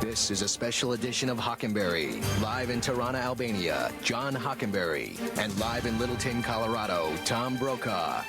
This is a special edition of Hockenberry. Live in Tirana, Albania, John Hockenberry. And live in Littleton, Colorado, Tom Brokaw.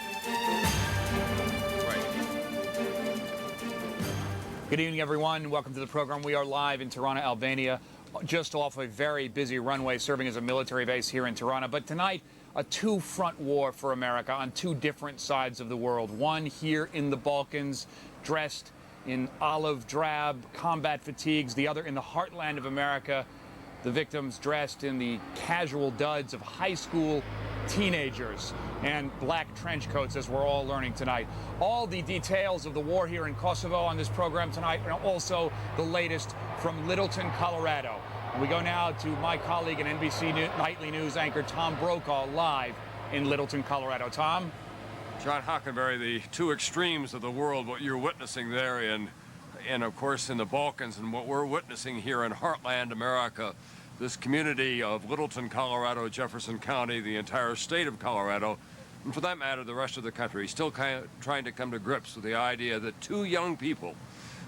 Good evening, everyone. Welcome to the program. We are live in Tirana, Albania, just off a very busy runway serving as a military base here in Tirana. But tonight, a two-front war for America on two different sides of the world. One here in the Balkans, dressed in olive drab combat fatigues. The other in the heartland of America, the victims dressed in the casual duds of high school teenagers and black trench coats, as we're all learning tonight. All the details of the war here in Kosovo on this program tonight, and also the latest from Littleton, Colorado. And we go now to my colleague and NBC Nightly News anchor Tom Brokaw, live in Littleton, Colorado. Tom? John Hockenberry, the two extremes of the world, what you're witnessing there and of course in the Balkans, and what we're witnessing here in Heartland America, this community of Littleton, Colorado, Jefferson County, the entire state of Colorado, and for that matter, the rest of the country, still trying to come to grips with the idea that two young people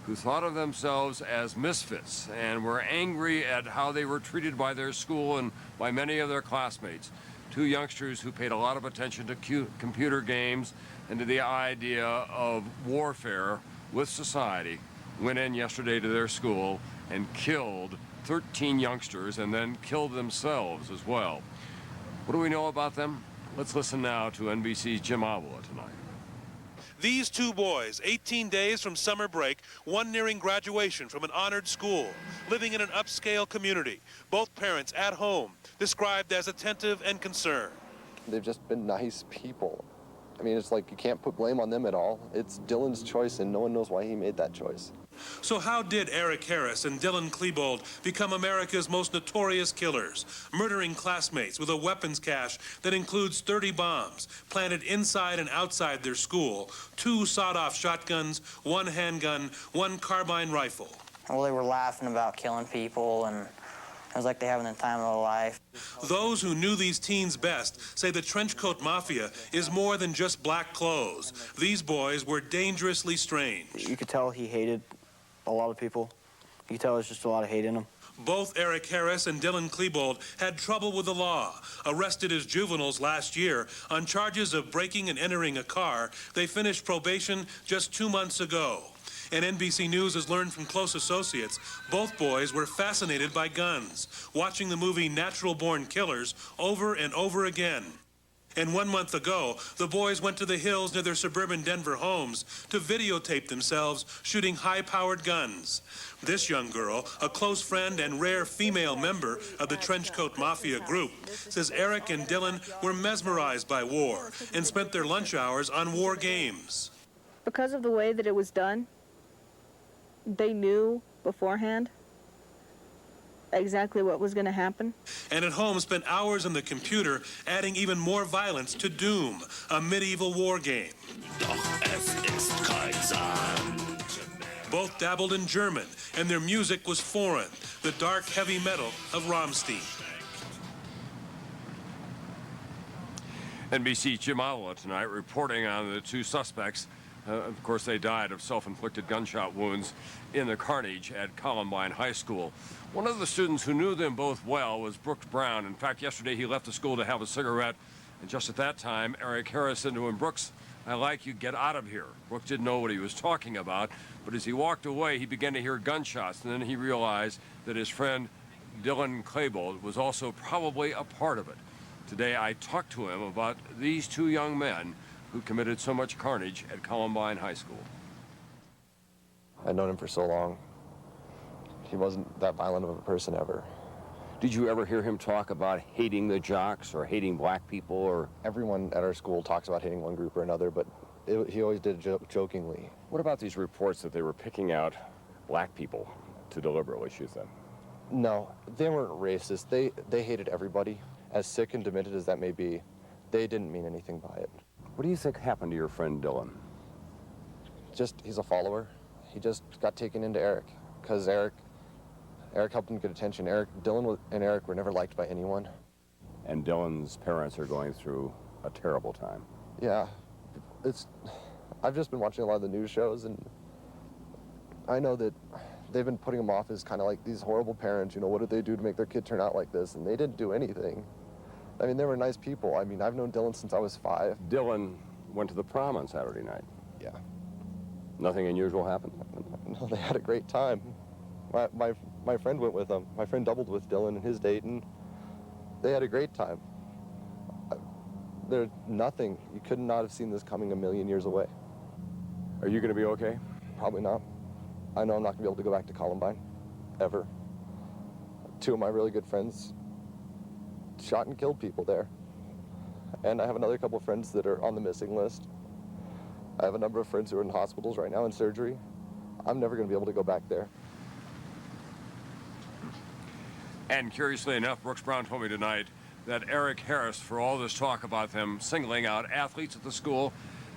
who thought of themselves as misfits and were angry at how they were treated by their school and by many of their classmates, two youngsters who paid a lot of attention to computer games and to the idea of warfare with society, went in yesterday to their school and killed 13 youngsters and then killed themselves as well. What do we know about them? Let's listen now to NBC's Jim Avila tonight. These two boys, 18 days from summer break, one nearing graduation from an honored school, living in an upscale community, both parents at home, described as attentive and concerned. They've just been nice people. I mean, it's like you can't put blame on them at all. It's Dylan's choice, and no one knows why he made that choice. So how did Eric Harris and Dylan Klebold become America's most notorious killers, murdering classmates with a weapons cache that includes 30 bombs planted inside and outside their school, 2 sawed-off shotguns, 1 handgun, 1 carbine rifle? Well, they were laughing about killing people, and it was like they having the time of their life. Those who knew these teens best say the trenchcoat mafia is more than just black clothes. These boys were dangerously strange. You could tell he hated a lot of people. You could tell there's just a lot of hate in him. Both Eric Harris and Dylan Klebold had trouble with the law. Arrested as juveniles last year on charges of breaking and entering a car, they finished probation just 2 months ago. And NBC News has learned from close associates, both boys were fascinated by guns, watching the movie Natural Born Killers over and over again. And 1 month ago, the boys went to the hills near their suburban Denver homes to videotape themselves shooting high-powered guns. This young girl, a close friend and rare female member of the Trenchcoat Mafia group, says Eric and Dylan were mesmerized by war and spent their lunch hours on war games. Because of the way that it was done, they knew beforehand exactly what was going to happen. And at home spent hours on the computer adding even more violence to Doom, a medieval war game. Both dabbled in German, and their music was foreign, the dark heavy metal of Rammstein. NBC's Jim Avila tonight reporting on the two suspects. Of course, they died of self-inflicted gunshot wounds in the carnage at Columbine High School. One of the students who knew them both well was Brooks Brown. In fact, yesterday he left the school to have a cigarette, and just at that time, Eric Harris said to him, "Brooks, I like you, get out of here." Brooks didn't know what he was talking about, but as he walked away, he began to hear gunshots, and then he realized that his friend Dylan Klebold was also probably a part of it. Today, I talked to him about these two young men who committed so much carnage at Columbine High School. I'd known him for so long. He wasn't that violent of a person ever. Did you ever hear him talk about hating the jocks or hating black people? Or Everyone at our school talks about hating one group or another, but he always did it jokingly. what about these reports that they were picking out black people to deliberately shoot them? No, they weren't racist. They hated everybody. As sick and demented as that may be, they didn't mean anything by it. What do you think happened to your friend Dylan? He's a follower. He just got taken into Eric, because Eric helped him get attention. Dylan and Eric were never liked by anyone. And Dylan's parents are going through a terrible time. Yeah, I've just been watching a lot of the news shows, and I know that they've been putting them off as kind of like these horrible parents, you know, what did they do to make their kid turn out like this? And they didn't do anything. I mean, they were nice people. I mean, I've known Dylan since I was 5. Dylan went to the prom on Saturday night. Yeah. Nothing unusual happened? No, they had a great time. My friend went with them. My friend doubled with Dylan and his date, and they had a great time. There's nothing. You could not have seen this coming a million years away. Are you going to be okay? Probably not. I know I'm not going to be able to go back to Columbine, ever. 2 of my really good friends shot and killed people there. And I have another couple of friends that are on the missing list. I have a number of friends who are in hospitals right now in surgery. I'm never going to be able to go back there. And curiously enough, Brooks Brown told me tonight that Eric Harris, for all this talk about them singling out athletes at the school,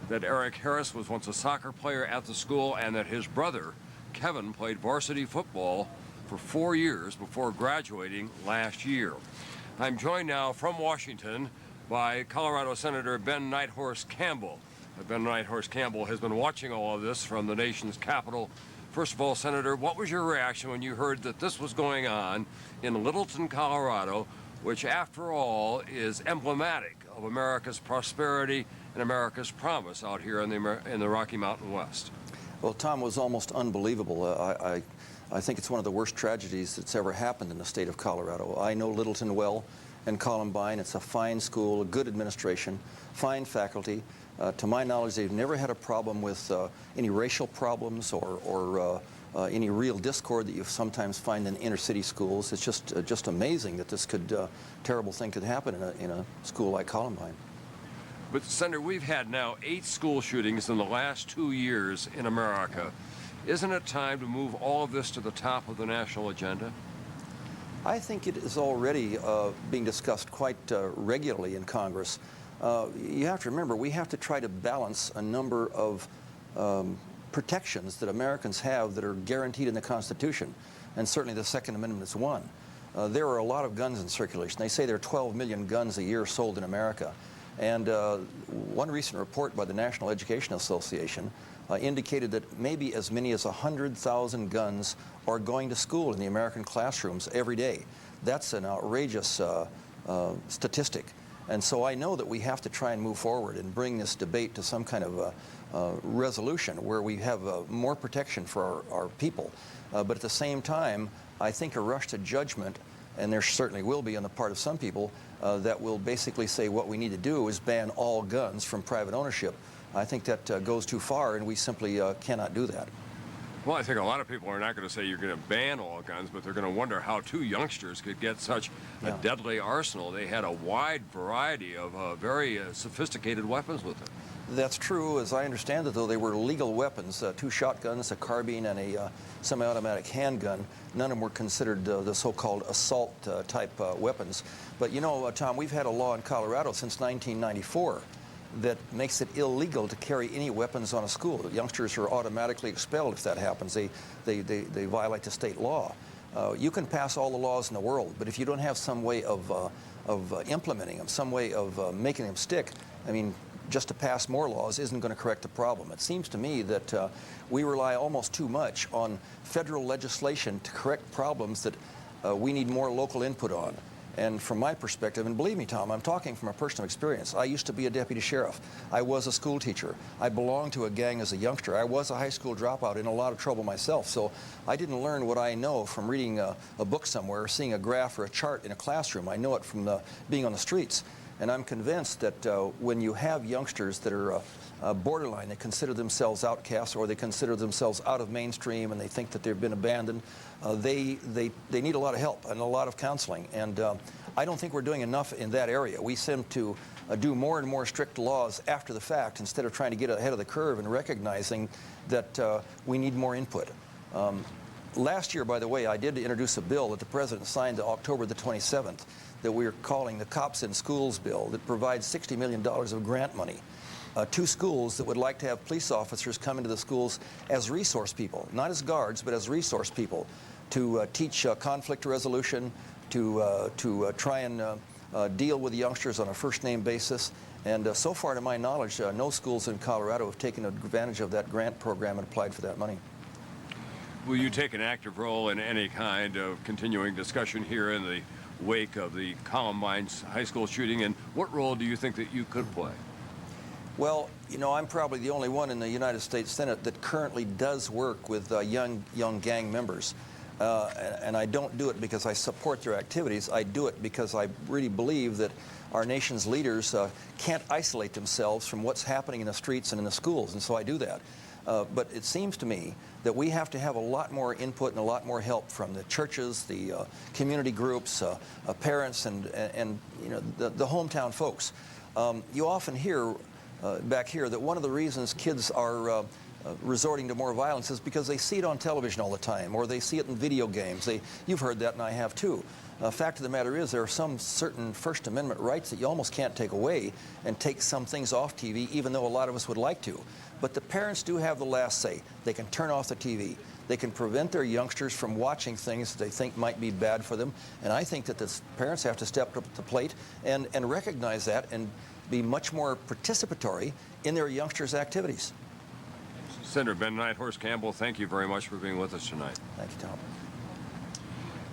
that Eric Harris was once a soccer player at the school, and that his brother, Kevin, played varsity football for 4 years before graduating last year. I'm joined now from Washington by Colorado Senator Ben Nighthorse Campbell. Ben Nighthorse Campbell has been watching all of this from the nation's capital. First of all, Senator, what was your reaction when you heard that this was going on in Littleton, Colorado, which, after all, is emblematic of America's prosperity and America's promise out here in the Rocky Mountain West? Well, Tom, was almost unbelievable. I think it's one of the worst tragedies that's ever happened in the state of Colorado. I know Littleton well and Columbine. It's a fine school, a good administration, fine faculty. To my knowledge, they've never had a problem with any racial problems or any real discord that you sometimes find in inner city schools. It's just amazing that this terrible thing could happen in a school like Columbine. But, Senator, we've had now 8 school shootings in the last 2 years in America. Isn't it time to move all of this to the top of the national agenda? I think it is already being discussed quite regularly in Congress. You have to remember, we have to try to balance a number of protections that Americans have that are guaranteed in the Constitution, and certainly the Second Amendment is one. There are a lot of guns in circulation. They say there are 12 million guns a year sold in America. And one recent report by the National Education Association indicated that maybe as many as 100,000 guns are going to school in the American classrooms every day. That's an outrageous statistic. And so I know that we have to try and move forward and bring this debate to some kind of resolution where we have more protection for our people. But at the same time, I think a rush to judgment, and there certainly will be on the part of some people, that will basically say what we need to do is ban all guns from private ownership. I think that goes too far, and we simply cannot do that. Well, I think a lot of people are not going to say you're going to ban all guns, but they're going to wonder how 2 youngsters could get such a deadly arsenal. They had a wide variety of very sophisticated weapons with them. That's true. As I understand it, though, they were legal weapons, 2 shotguns, a carbine, and a semi-automatic handgun. None of them were considered the so-called assault-type weapons. But, you know, Tom, we've had a law in Colorado since 1994 that makes it illegal to carry any weapons on a school. The youngsters are automatically expelled if that happens. They violate the state law. You can pass all the laws in the world, but if you don't have some way of implementing them, some way of making them stick, I mean, just to pass more laws isn't going to correct the problem. It seems to me that we rely almost too much on federal legislation to correct problems that we need more local input on. And from my perspective, and believe me, Tom, I'm talking from a personal experience. I used to be a deputy sheriff. I was a school teacher. I belonged to a gang as a youngster. I was a high school dropout in a lot of trouble myself. So I didn't learn what I know from reading a book somewhere or seeing a graph or a chart in a classroom. I know it from being on the streets. And I'm convinced that when you have youngsters that are borderline, they consider themselves outcasts or they consider themselves out of mainstream and they think that they've been abandoned, they need a lot of help and a lot of counseling. And I don't think we're doing enough in that area. We seem to do more and more strict laws after the fact instead of trying to get ahead of the curve and recognizing that we need more input. Last year, by the way, I did introduce a bill that the President signed October the 27th that we're calling the Cops in Schools bill that provides $60 million of grant money to schools that would like to have police officers come into the schools as resource people, not as guards, but as resource people, to teach conflict resolution, to try and deal with the youngsters on a first-name basis. And so far, to my knowledge, no schools in Colorado have taken advantage of that grant program and applied for that money. Will you take an active role in any kind of continuing discussion here in the wake of the Columbine High School shooting, and what role do you think that you could play? Well, you know, I'm probably the only one in the United States Senate that currently does work with young gang members. And I don't do it because I support their activities. I do it because I really believe that our nation's leaders can't isolate themselves from what's happening in the streets and in the schools, and so I do that. But it seems to me that we have to have a lot more input and a lot more help from the churches, the community groups, parents, and you know, the hometown folks. You often hear back here that one of the reasons kids are resorting to more violence is because they see it on television all the time, or they see it in video games. You've heard that, and I have too. Fact of the matter is, there are some certain First Amendment rights that you almost can't take away and take some things off TV, even though a lot of us would like to. But the parents do have the last say. They can turn off the TV. They can prevent their youngsters from watching things that they think might be bad for them. And I think that the parents have to step up to the plate and recognize that and be much more participatory in their youngsters' activities. Senator Ben Knight, Horst Campbell, thank you very much for being with us tonight. Thank you, Tom.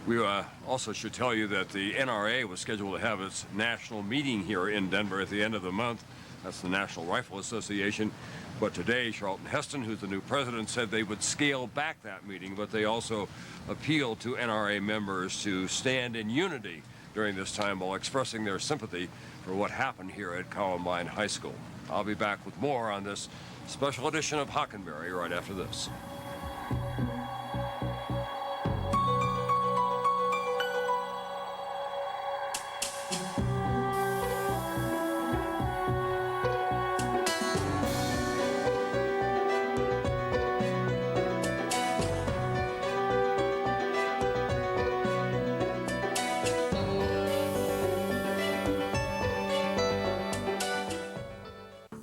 We also should tell you that the NRA was scheduled to have its national meeting here in Denver at the end of the month. That's the National Rifle Association. But today, Charlton Heston, who's the new president, said they would scale back that meeting, but they also appealed to NRA members to stand in unity during this time while expressing their sympathy for what happened here at Columbine High School. I'll be back with more on this special edition of Hockenberry right after this.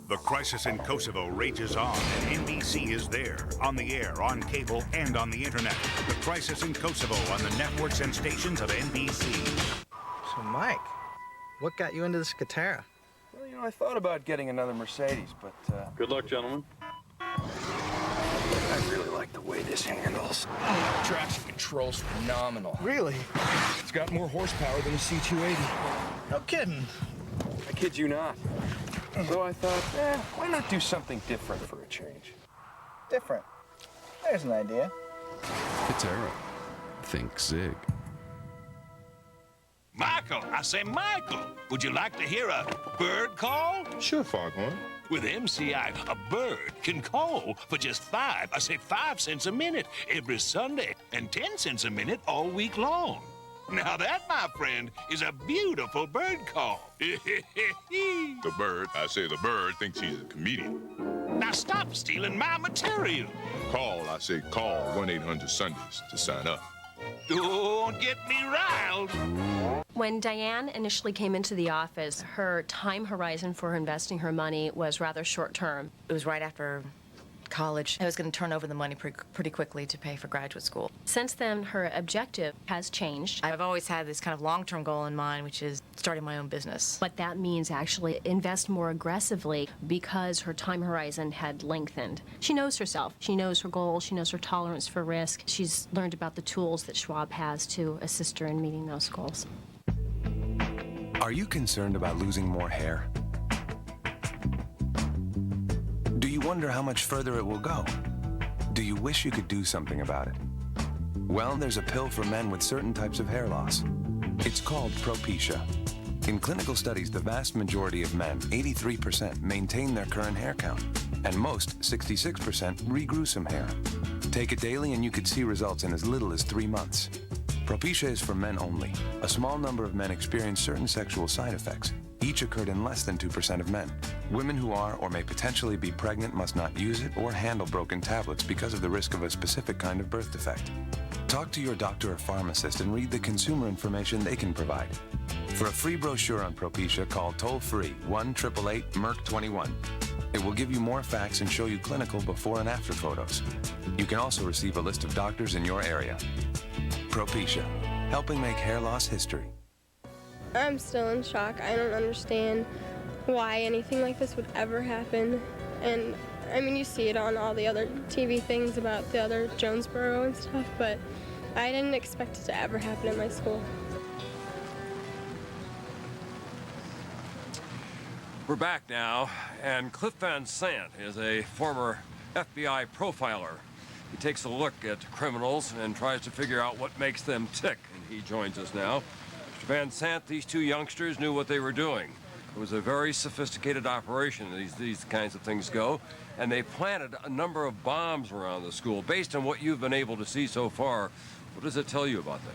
The crisis in Kosovo rages on, and NBC is there, on the air, on cable, and on the internet. The crisis in Kosovo on the networks and stations of NBC. So, Mike, what got you into this Katara? Well, you know, I thought about getting another Mercedes, but... Good luck, gentlemen. I really like the way this handles. Traction control's phenomenal. Really? It's got more horsepower than a C280. No kidding. I kid you not. So I thought, why not do something different for a change? Different. There's an idea. Katara. Think Zig. Michael, I say Michael, would you like to hear a bird call? Sure, Foghorn. With MCI, a bird can call for just 5 cents a minute every Sunday and 10 cents a minute all week long. Now that, my friend, is a beautiful bird call. The bird, the bird thinks he's a comedian. Now stop stealing my material. Call 1-800-Sundays to sign up. Don't get me riled. When Diane initially came into the office, her time horizon for investing her money was rather short term. It was right after college. I was going to turn over the money pretty quickly to pay for graduate school. Since then, her objective has changed. I've always had this kind of long-term goal in mind, which is starting my own business. What that means actually invest more aggressively because her time horizon had lengthened. She knows herself. She knows her goals. She knows her tolerance for risk. She's learned about the tools that Schwab has to assist her in meeting those goals. Are you concerned about losing more hair? Do you wonder how much further it will go? Do you wish you could do something about it? Well, there's a pill for men with certain types of hair loss. It's called Propecia. In clinical studies, the vast majority of men, 83%, maintain their current hair count, and most, 66%, regrew some hair. Take it daily and you could see results in as little as 3 months. Propecia is for men only. A small number of men experience certain sexual side effects. Each occurred in less than 2% of men. Women who are or may potentially be pregnant must not use it or handle broken tablets because of the risk of a specific kind of birth defect. Talk to your doctor or pharmacist and read the consumer information they can provide. For a free brochure on Propecia, call toll-free 1-888-MERC21. It will give you more facts and show you clinical before and after photos. You can also receive a list of doctors in your area. Propecia, helping make hair loss history. I'm still in shock. I don't understand why anything like this would ever happen. And I mean, you see it on all the other TV things about the other Jonesboro and stuff, but I didn't expect it to ever happen in my school. We're back now, and Cliff Van Sant is a former FBI profiler. He takes a look at criminals and tries to figure out what makes them tick, and he joins us now. Mr. Van Sant, these two youngsters knew what they were doing. It was a very sophisticated operation, these kinds of things go, and they planted a number of bombs around the school. Based on what you've been able to see so far, what does it tell you about them?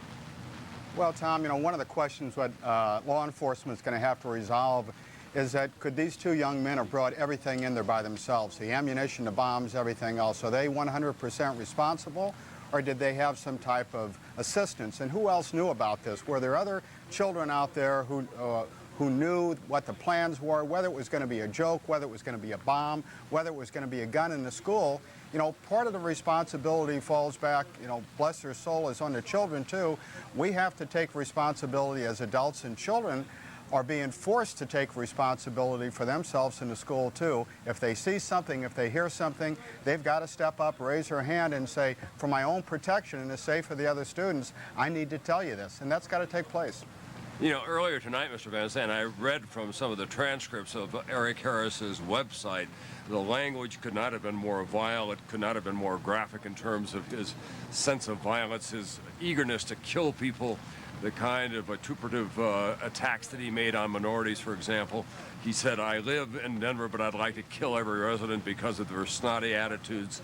Well, Tom, you know, one of the questions what law enforcement is going to have to resolve is that could these two young men have brought everything in there by themselves, the ammunition, the bombs, everything else? Are they 100% responsible, or did they have some type of assistance? And who else knew about this? Were there other children out there who knew what the plans were, whether it was going to be a joke, whether it was going to be a bomb, whether it was going to be a gun in the school? You know, part of the responsibility falls back, you know, bless their soul, is on the children too. We have to take responsibility as adults, and children are being forced to take responsibility for themselves in the school too. If they see something, if they hear something, they've got to step up, raise their hand and say, for my own protection and the sake of the other students, I need to tell you this, and that's got to take place. You know, earlier tonight, Mr. Van Sant, I read from some of the transcripts of Eric Harris's website. The language could not have been more vile. It could not have been more graphic in terms of his sense of violence, his eagerness to kill people, the kind of vituperative attacks that he made on minorities, for example. He said, I live in Denver, but I'd like to kill every resident because of their snotty attitudes.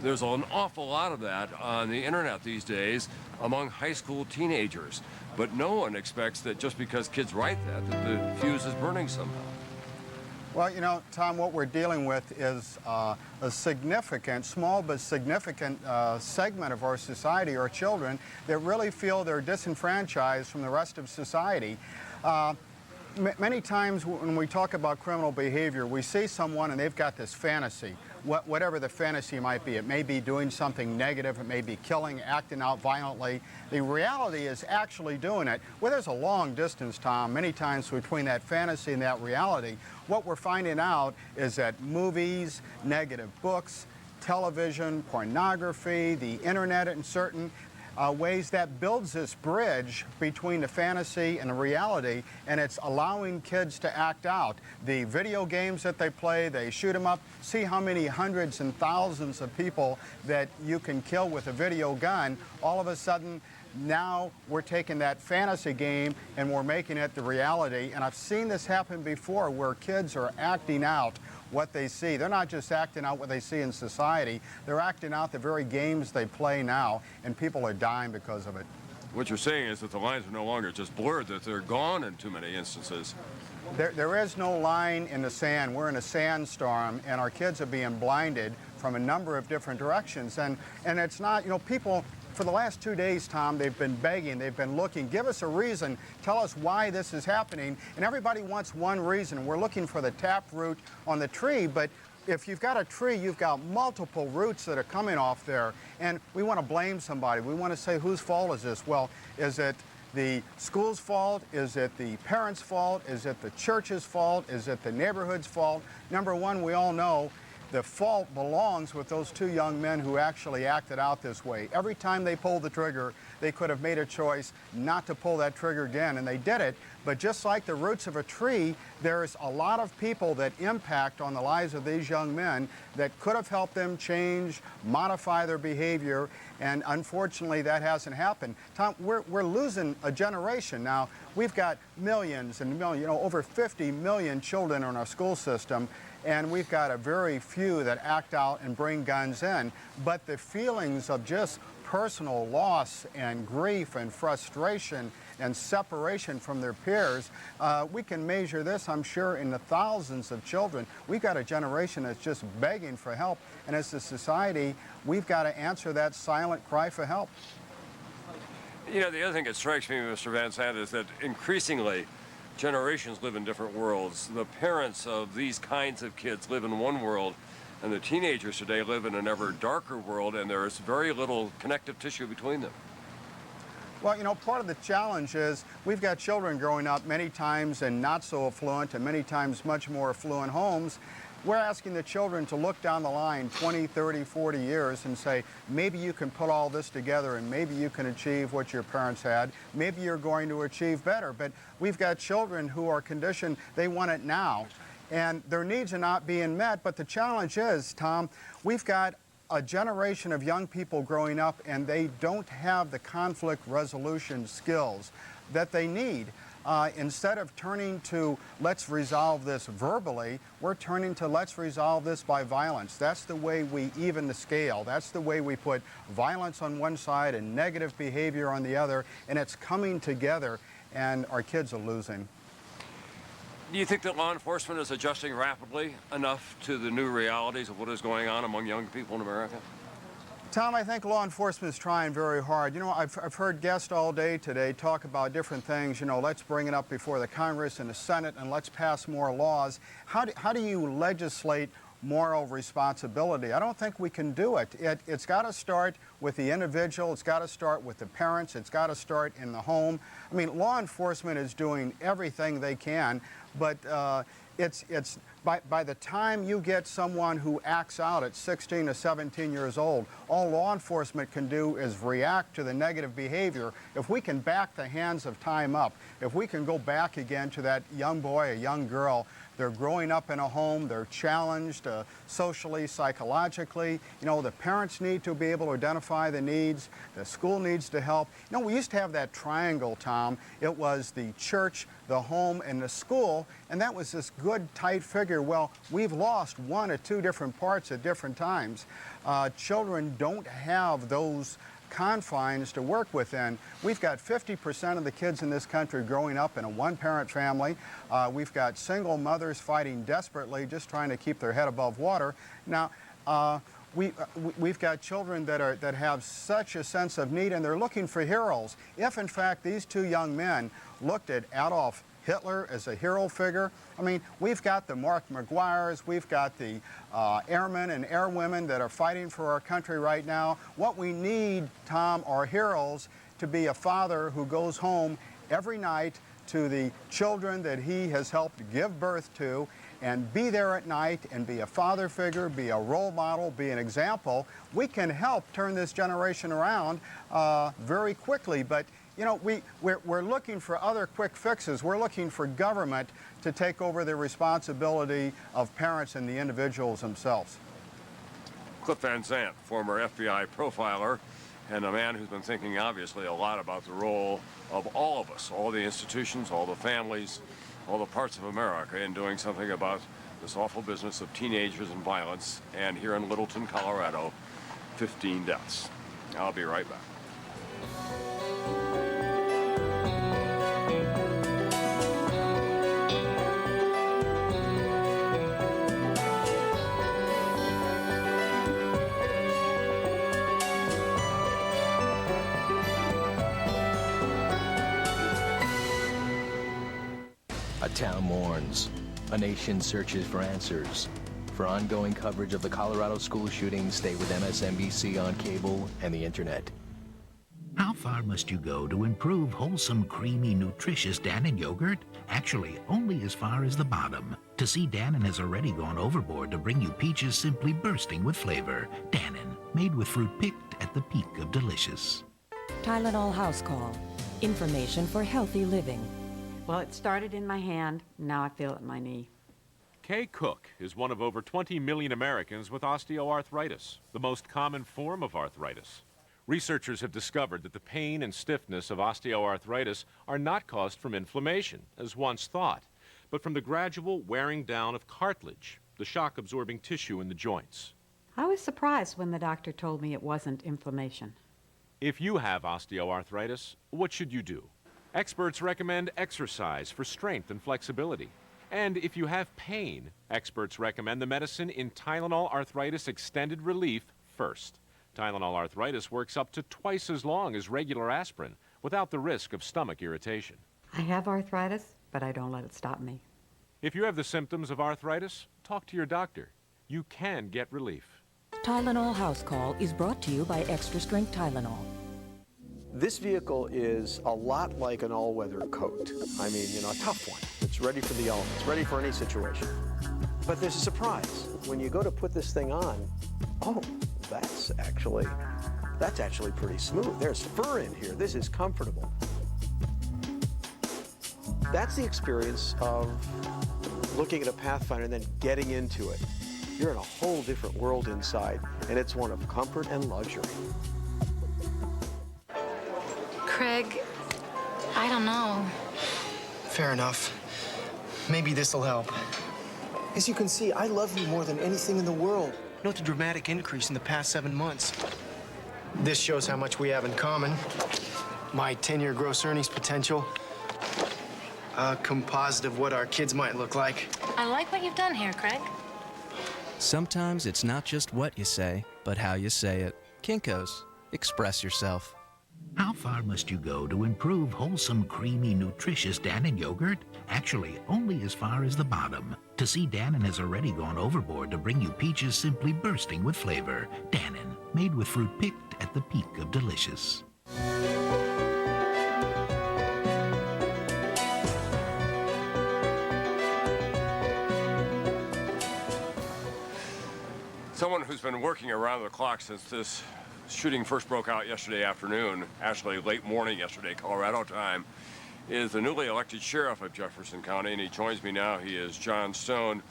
There's an awful lot of that on the internet these days among high school teenagers. But no one expects that just because kids write that the fuse is burning somehow. Well, you know, Tom, what we're dealing with is a significant, small but significant segment of our society, our children, that really feel they're disenfranchised from the rest of society. Many times when we talk about criminal behavior, we see someone and they've got this fantasy, whatever the fantasy might be. It may be doing something negative, it may be killing, acting out violently. The reality is actually doing it. Well, there's a long distance, Tom, many times between that fantasy and that reality. What we're finding out is that movies, negative books, television, pornography, the internet in certain ways, that builds this bridge between the fantasy and the reality, and it's allowing kids to act out. The video games that they play, they shoot them up. See how many hundreds and thousands of people that you can kill with a video gun. All of a sudden, now we're taking that fantasy game and we're making it the reality. And I've seen this happen before where kids are acting out what they see. They're not just acting out what they see in society, they're acting out the very games they play now, and people are dying because of it. What you're saying is that the lines are no longer just blurred, that they're gone in too many instances. There is no line in the sand. We're in a sandstorm, and our kids are being blinded from a number of different directions. And it's not, you know, people, for the last 2 days, Tom, they've been begging, they've been looking, give us a reason, tell us why this is happening. And everybody wants one reason. We're looking for the taproot on the tree, but if you've got a tree, you've got multiple roots that are coming off there. And we want to blame somebody. We want to say, whose fault is this? Well, is it the school's fault? Is it the parents' fault? Is it the church's fault? Is it the neighborhood's fault? Number one, we all know the fault belongs with those two young men who actually acted out this way. Every time they pulled the trigger, they could have made a choice not to pull that trigger again, and they did it. But just like the roots of a tree, there's a lot of people that impact on the lives of these young men that could have helped them change, modify their behavior, and unfortunately that hasn't happened. Tom, we're losing a generation. Now, we've got millions and millions, you know, over 50 million children in our school system, and we've got a very few that act out and bring guns in. But the feelings of just personal loss and grief and frustration and separation from their peers, we can measure this, I'm sure, in the thousands of children. We've got a generation that's just begging for help, and as a society, we've got to answer that silent cry for help. You know, the other thing that strikes me, Mr. Van Sant, is that increasingly generations live in different worlds. The parents of these kinds of kids live in one world, and the teenagers today live in an ever darker world, and there's very little connective tissue between them. Well, you know, part of the challenge is we've got children growing up many times in not so affluent and many times much more affluent homes. we're asking the children to look down the line 20, 30, 40 years and say, maybe you can put all this together and maybe you can achieve what your parents had. Maybe you're going to achieve better. But we've got children who are conditioned, they want it now, and their needs are not being met. But the challenge is, Tom, we've got a generation of young people growing up and they don't have the conflict resolution skills that they need. Instead of turning to let's resolve this verbally, we're turning to let's resolve this by violence. That's the way we even the scale. That's the way we put violence on one side and negative behavior on the other, and it's coming together, and our kids are losing. Do you think that law enforcement is adjusting rapidly enough to the new realities of what is going on among young people in America? Tom, I think law enforcement is trying very hard. You know, I've heard guests all day today talk about different things. You know, let's bring it up before the Congress and the Senate and let's pass more laws. How do you legislate moral responsibility? I don't think we can do it. It's got to start with the individual. It's got to start with the parents. It's got to start in the home. I mean, law enforcement is doing everything they can, but by the time you get someone who acts out at 16 to 17 years old, all law enforcement can do is react to the negative behavior. If we can back the hands of time up, if we can go back again to that young boy, a young girl, they're growing up in a home, they're challenged socially, psychologically. You know, the parents need to be able to identify the needs, the school needs to help. You know, we used to have that triangle, Tom. It was the church, the home, and the school, and that was this good, tight figure. Well, we've lost one or two different parts at different times. Children don't have those confines to work within. We've got 50% of the kids in this country growing up in a one-parent family. We've got single mothers fighting desperately, just trying to keep their head above water. Now, we've got children that have such a sense of need, and they're looking for heroes. If, in fact, these two young men looked at Adolf Hitler as a hero figure, I mean, we've got the Mark McGuires, we've got the airmen and airwomen that are fighting for our country right now. What we need, Tom, are heroes to be a father who goes home every night to the children that he has helped give birth to and be there at night and be a father figure, be a role model, be an example. We can help turn this generation around very quickly, but you know, we're looking for other quick fixes. We're looking for government to take over the responsibility of parents and the individuals themselves. Cliff Van Zandt, former FBI profiler, and a man who's been thinking obviously a lot about the role of all of us, all the institutions, all the families, all the parts of America in doing something about this awful business of teenagers and violence. And here in Littleton, Colorado, 15 deaths. I'll be right back. A town mourns. A nation searches for answers. For ongoing coverage of the Colorado school shooting, stay with MSNBC on cable and the internet. How far must you go to improve wholesome, creamy, nutritious Dannon yogurt? Actually, only as far as the bottom. To see Dannon has already gone overboard to bring you peaches simply bursting with flavor. Dannon, made with fruit picked at the peak of delicious. Tylenol House Call. Information for healthy living. Well, it started in my hand. Now I feel it in my knee. Kay Cook is one of over 20 million Americans with osteoarthritis, the most common form of arthritis. Researchers have discovered that the pain and stiffness of osteoarthritis are not caused from inflammation, as once thought, but from the gradual wearing down of cartilage, the shock-absorbing tissue in the joints. I was surprised when the doctor told me it wasn't inflammation. If you have osteoarthritis, what should you do? Experts recommend exercise for strength and flexibility. And if you have pain, experts recommend the medicine in Tylenol Arthritis Extended Relief first. Tylenol Arthritis works up to twice as long as regular aspirin without the risk of stomach irritation. I have arthritis, but I don't let it stop me. If you have the symptoms of arthritis, talk to your doctor. You can get relief. Tylenol House Call is brought to you by Extra Strength Tylenol. This vehicle is a lot like an all-weather coat. I mean, you know, a tough one. It's ready for the elements, ready for any situation. But there's a surprise. When you go to put this thing on, oh, that's actually pretty smooth. There's fur in here. This is comfortable. That's the experience of looking at a Pathfinder and then getting into it. You're in a whole different world inside, and it's one of comfort and luxury. Craig, I don't know. Fair enough. Maybe this'll help. As you can see, I love you more than anything in the world. Note the dramatic increase in the past 7 months. This shows how much we have in common. My 10-year gross earnings potential. A composite of what our kids might look like. I like what you've done here, Craig. Sometimes it's not just what you say, but how you say it. Kinko's. Express yourself. How far must you go to improve wholesome, creamy, nutritious Dannon yogurt? Actually, only as far as the bottom. To see Dannon has already gone overboard to bring you peaches simply bursting with flavor. Dannon, made with fruit picked at the peak of delicious. Someone who's been working around the clock since this shooting first broke out yesterday afternoon, actually late morning yesterday, Colorado time, is the newly elected sheriff of Jefferson County, and he joins me now. He is John Stone.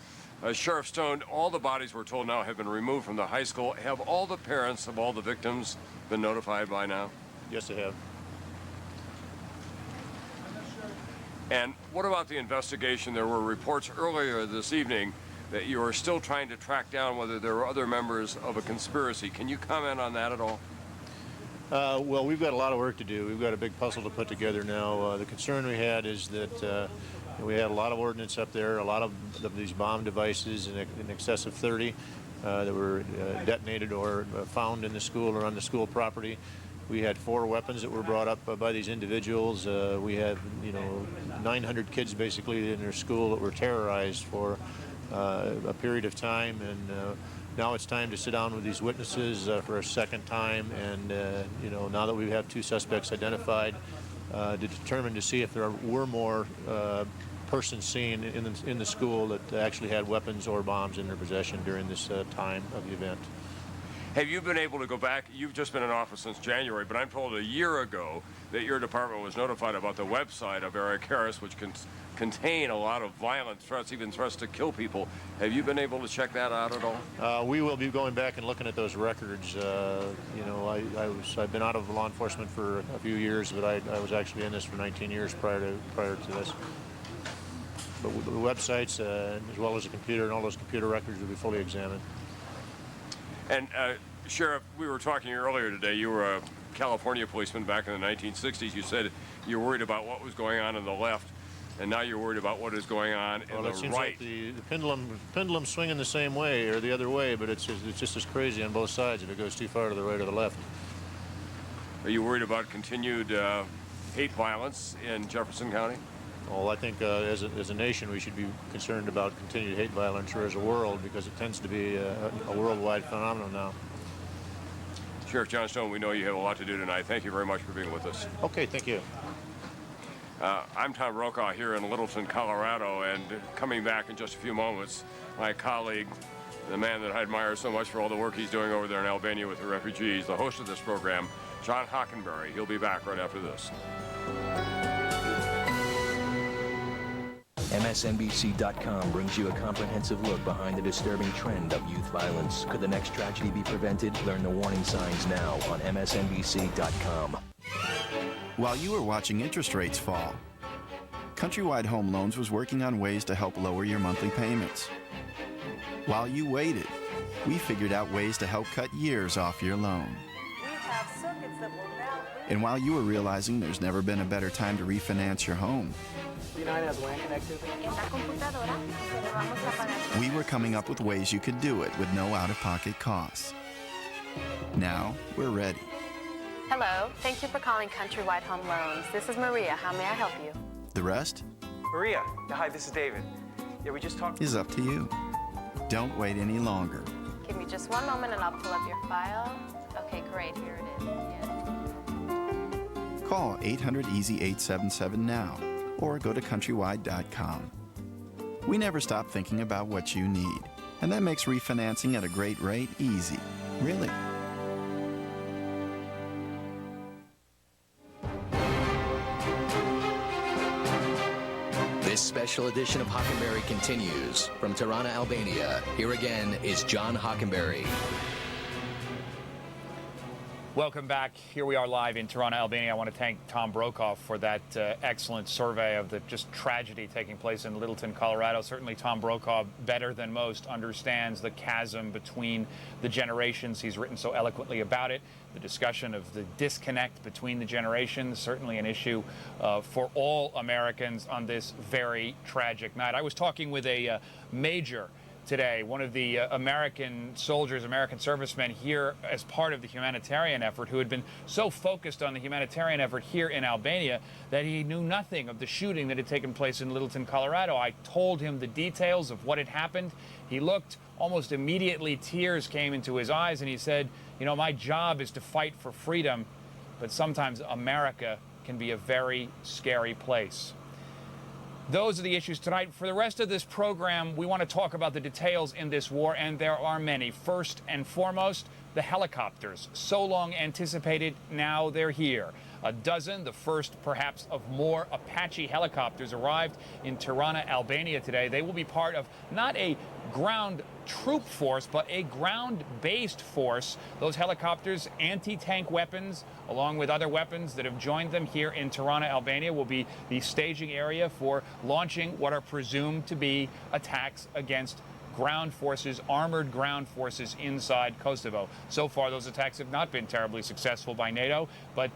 Sheriff Stone, all the bodies we're told now have been removed from the high school. Have all the parents of all the victims been notified by now? Yes, they have. And what about the investigation? There were reports earlier this evening that you are still trying to track down whether there are other members of a conspiracy. Can you comment on that at all? Well, we've got a lot of work to do. We've got a big puzzle to put together now. The concern we had is that we had a lot of ordnance up there, a lot of these bomb devices, in excess of 30 that were detonated or found in the school or on the school property. We had 4 weapons that were brought up by these individuals. We had, 900 kids basically in their school that were terrorized for a period of time, and now it's time to sit down with these witnesses for a second time, and now that we have 2 suspects identified, to determine to see if there were more persons seen in the school that actually had weapons or bombs in their possession during this time of the event. Have you been able to go back? You've just been in office since January, but I'm told a year ago that your department was notified about the website of Eric Harris, which can contain a lot of violent threats, even threats to kill people. Have you been able to check that out at all? We will be going back and looking at those records. I've been out of law enforcement for a few years, but I was actually in this for 19 years prior to this. But the websites, as well as the computer, and all those computer records will be fully examined. And Sheriff, we were talking earlier today. You were a California policeman back in the 1960s. You said you were worried about what was going on the left, and now you're worried about what is going on in the it seems right. like the pendulum's swinging the same way or the other way, but it's just as crazy on both sides if it goes too far to the right or the left. Are you worried about continued hate violence in Jefferson County? Well, I think as a nation we should be concerned about continued hate violence, or as a world, because it tends to be a worldwide phenomenon now. Sheriff John Stone, we know you have a lot to do tonight. Thank you very much for being with us. Okay, thank you. I'm Tom Brokaw here in Littleton, Colorado, and coming back in just a few moments, my colleague, the man that I admire so much for all the work he's doing over there in Albania with the refugees, the host of this program, John Hockenberry. He'll be back right after this. MSNBC.com brings you a comprehensive look behind the disturbing trend of youth violence. Could the next tragedy be prevented? Learn the warning signs now on MSNBC.com. While you were watching interest rates fall, Countrywide Home Loans was working on ways to help lower your monthly payments. While you waited, we figured out ways to help cut years off your loan. And while you were realizing there's never been a better time to refinance your home, we were coming up with ways you could do it with no out-of-pocket costs. Now, we're ready. Hello, thank you for calling Countrywide Home Loans. This is Maria. How may I help you? The rest Maria, hi, this is David. Yeah, we just talked. is up to you. Don't wait any longer. Give me just one moment and I'll pull up your file. Okay, great. Here it is. Yes. Call 800-EASY-877 now or go to countrywide.com. We never stop thinking about what you need, and that makes refinancing at a great rate easy. Really. This special edition of Hockenberry continues. From Tirana, Albania, here again is John Hockenberry. Welcome back. Here we are live in Tirana, Albania. I want to thank Tom Brokaw for that excellent survey of the just tragedy taking place in Littleton, Colorado. Certainly Tom Brokaw, better than most, understands the chasm between the generations. He's written so eloquently about it. The discussion of the disconnect between the generations, certainly an issue for all Americans on this very tragic night. I was talking with a major today, one of the American soldiers, American servicemen here as part of the humanitarian effort, who had been so focused on the humanitarian effort here in Albania that he knew nothing of the shooting that had taken place in Littleton, Colorado. I told him the details of what had happened. He looked almost immediately, tears came into his eyes, and he said, you know, my job is to fight for freedom, but sometimes America can be a very scary place. Those are the issues tonight. For the rest of this program, we want to talk about the details in this war, and there are many. First and foremost, the helicopters. So long anticipated, now they're here. A dozen, the first perhaps of more Apache helicopters, arrived in Tirana, Albania today. They will be part of not a ground troop force, but a ground-based force. Those helicopters, anti-tank weapons, along with other weapons that have joined them here in Tirana, Albania, will be the staging area for launching what are presumed to be attacks against ground forces, armored ground forces inside Kosovo. So far, those attacks have not been terribly successful by NATO, but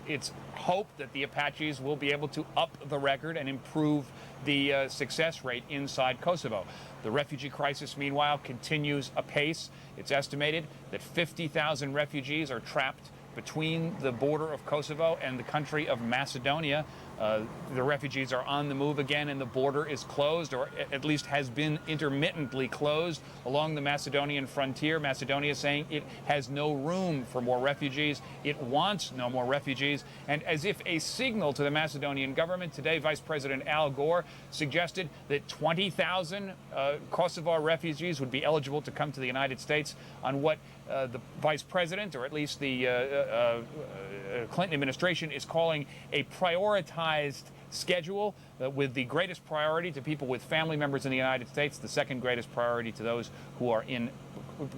it's hoped that the Apaches will be able to up the record and improve the success rate inside Kosovo. The refugee crisis, meanwhile, continues apace. It's estimated that 50,000 refugees are trapped between the border of Kosovo and the country of Macedonia. The refugees are on the move again, and the border is closed, or at least has been intermittently closed along the Macedonian frontier. Macedonia saying it has no room for more refugees. It wants no more refugees. And as if a signal to the Macedonian government, today Vice President Al Gore suggested that 20,000 Kosovo refugees would be eligible to come to the United States on what the Vice President, or at least the Clinton administration, is calling a prioritized schedule, with the greatest priority to people with family members in the United States, the second greatest priority to those who are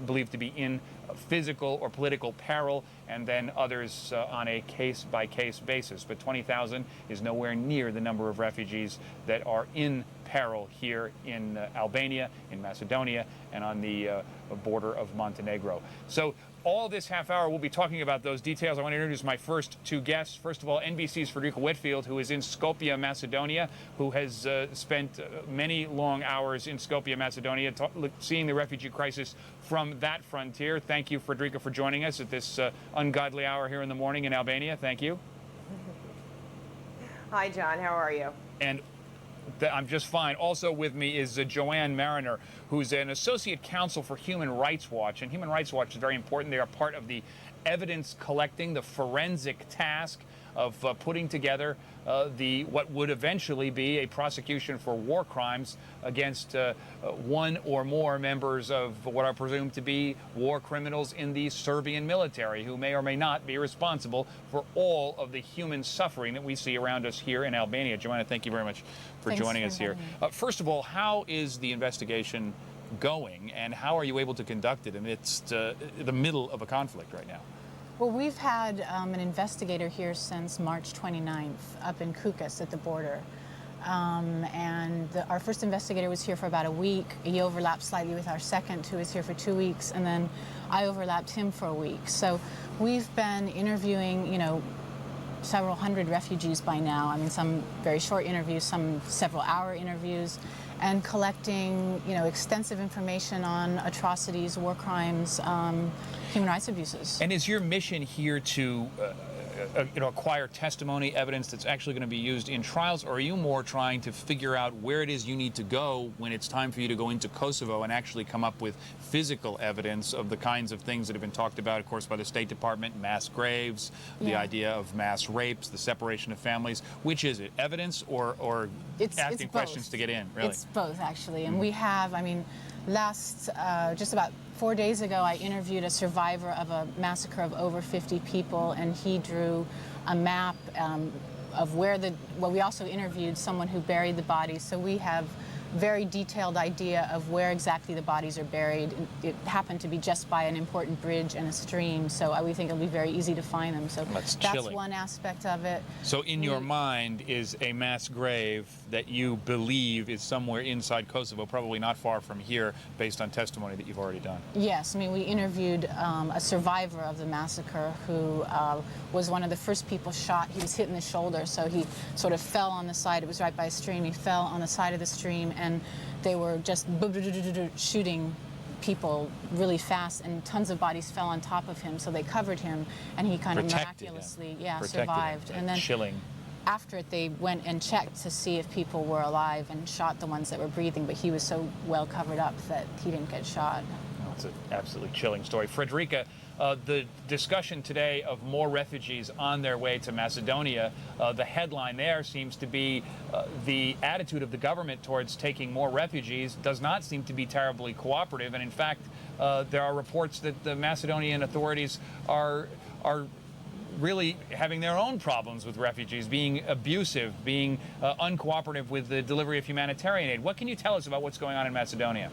believed to be in physical or political peril, and then others on a case-by-case basis. But 20,000 is nowhere near the number of refugees that are in peril here in Albania, in Macedonia, and on the border of Montenegro. So all this half hour, we'll be talking about those details. I want to introduce my first two guests. First of all, NBC's Frederica Whitfield, who is in Skopje, Macedonia, who has spent many long hours in Skopje, Macedonia, seeing the refugee crisis from that frontier. Thank you, Frederica, for joining us at this ungodly hour here in the morning in Albania. Thank you. Hi, John. How are you? And I'm just fine. Also with me is Joanne Mariner, who's an associate counsel for Human Rights Watch. And Human Rights Watch is very important. They are part of the evidence collecting, the forensic task of putting together what would eventually be a prosecution for war crimes against one or more members of what are presumed to be war criminals in the Serbian military, who may or may not be responsible for all of the human suffering that we see around us here in Albania. Joanna, thank you very much for joining us here. First of all, how is the investigation going, and how are you able to conduct it amidst the middle of a conflict right now? Well, we've had an investigator here since March 29th up in Kukas at the border. Our first investigator was here for about a week. He overlapped slightly with our second, who was here for 2 weeks, and then I overlapped him for a week. So we've been interviewing, several hundred refugees by now. I mean, some very short interviews, some several-hour interviews, and collecting, extensive information on atrocities, war crimes, human rights abuses. And is your mission here to acquire testimony, evidence that's actually going to be used in trials, or are you more trying to figure out where it is you need to go when it's time for you to go into Kosovo and actually come up with physical evidence of the kinds of things that have been talked about, of course, by the State Department, mass graves, the idea of mass rapes, the separation of families? Which is it, evidence or asking questions to get in, really? It's both, actually. And we have, I mean, just about 4 days ago, I interviewed a survivor of a massacre of over 50 people, and he drew a map of where we also interviewed someone who buried the bodies, so we have very detailed idea of where exactly the bodies are buried. It happened to be just by an important bridge and a stream, so we think it'll be very easy to find them. So that's one aspect of it. So in your mind is a mass grave that you believe is somewhere inside Kosovo, probably not far from here, based on testimony that you've already done? Yes, I mean, we interviewed a survivor of the massacre who was one of the first people shot. He was hit in the shoulder, so he sort of fell on the side. It was right by a stream. He fell on the side of the stream, and they were just shooting people really fast, and tons of bodies fell on top of him, so they covered him, and he kind of miraculously survived. And then chilling. After it, they went and checked to see if people were alive and shot the ones that were breathing, but he was so well covered up that he didn't get shot. It's an absolutely chilling story. Frederica, the discussion today of more refugees on their way to Macedonia, the headline there seems to be the attitude of the government towards taking more refugees does not seem to be terribly cooperative, and in fact, there are reports that the Macedonian authorities are really having their own problems with refugees, being abusive, being uncooperative with the delivery of humanitarian aid. What can you tell us about what's going on in Macedonia?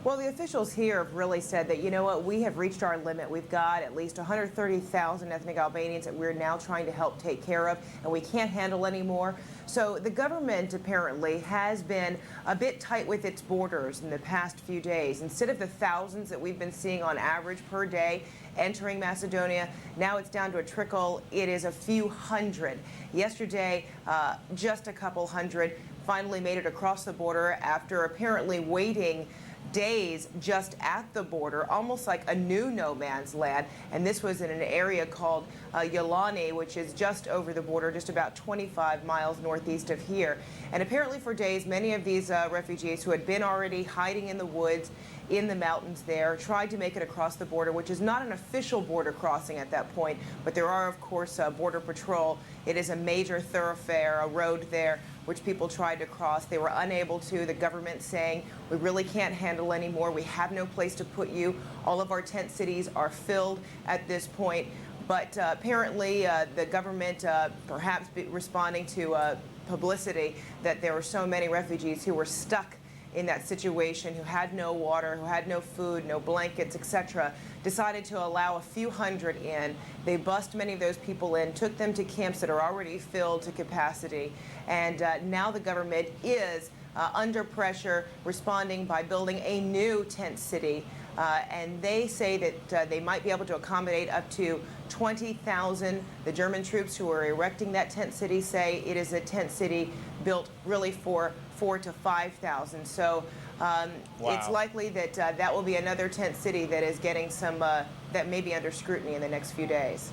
Well, the officials here have really said that, you know what, we have reached our limit. We've got at least 130,000 ethnic Albanians that we're now trying to help take care of, and we can't handle anymore. So the government apparently has been a bit tight with its borders in the past few days. Instead of the thousands that we've been seeing on average per day entering Macedonia, now it's down to a trickle. It is a few hundred. Yesterday, just a couple hundred finally made it across the border after apparently waiting days just at the border, almost like a new no man's land. And this was in an area called Yolani, which is just over the border, just about 25 miles northeast of here. And apparently for days, many of these refugees who had been already hiding in the woods, in the mountains there, tried to make it across the border, which is not an official border crossing at that point, but there are, of course, border patrol. It is a major thoroughfare, a road there, which people tried to cross. They were unable to. The government saying, we really can't handle anymore. We have no place to put you. All of our tent cities are filled at this point. But apparently the government perhaps responding to publicity that there were so many refugees who were stuck in that situation, who had no water, who had no food, no blankets, etc., decided to allow a few hundred in. They bussed many of those people in, took them to camps that are already filled to capacity, and now the government is under pressure, responding by building a new tent city, and they say that they might be able to accommodate up to 20,000. The German troops who are erecting that tent city say it is a tent city built really for 4,000 to 5,000. So it's likely that that will be another tent city that is getting some, that may be under scrutiny in the next few days.